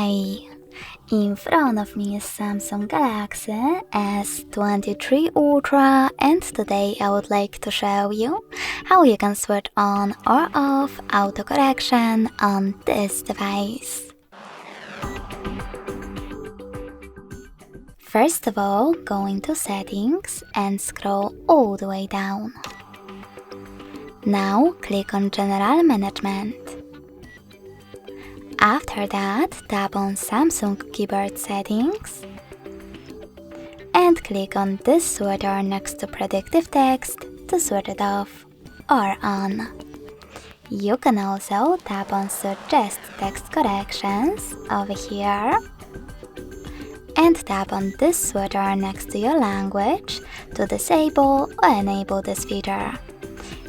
Hi! In front of me is Samsung Galaxy S23 Ultra, and today I would like to show you how you can switch on or off autocorrection on this device. First of all, go into Settings and scroll all the way down. Now click on General Management. After that, tap on Samsung Gbird settings and click on this sweater next to predictive text to switch it off or on. You can also tap on Suggest Text Corrections over here and tap on this sweater next to your language to disable or enable this feature.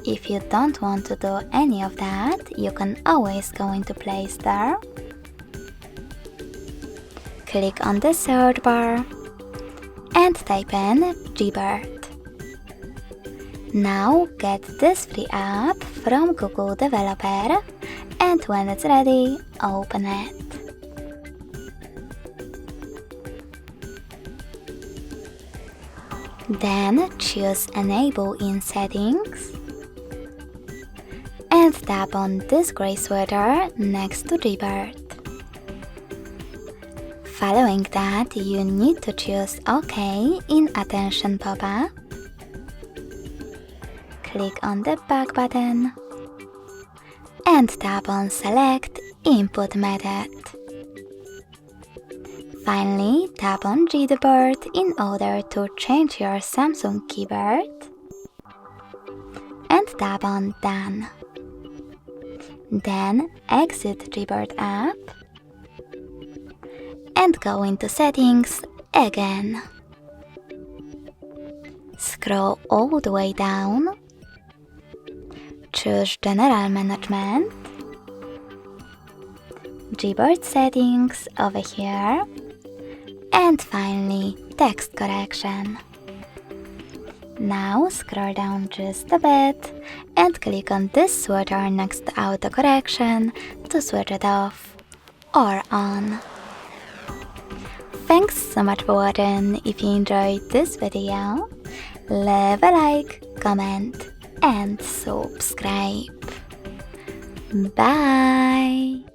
If you don't want to do any of that, you can always go into Play Store, click on the search bar and type in Gbird. Now get this free app from Google Developer, and when it's ready, open it. Then choose Enable in Settings and tap on this gray sweater next to Gbird. Following that, you need to choose OK in Attention pop-up. Click on the back button and tap on Select Input Method. Finally, tap on Gbird in order to change your Samsung keyboard and tap on Done. Then exit Gbird app and go into Settings again. Scroll all the way down, choose General Management, Gbird settings over here, and finally Text Correction. Now scroll down just a bit and click on this sweater next to autocorrection to switch it off or on. Thanks so much for watching. If you enjoyed this video, leave a like, comment and subscribe. Bye!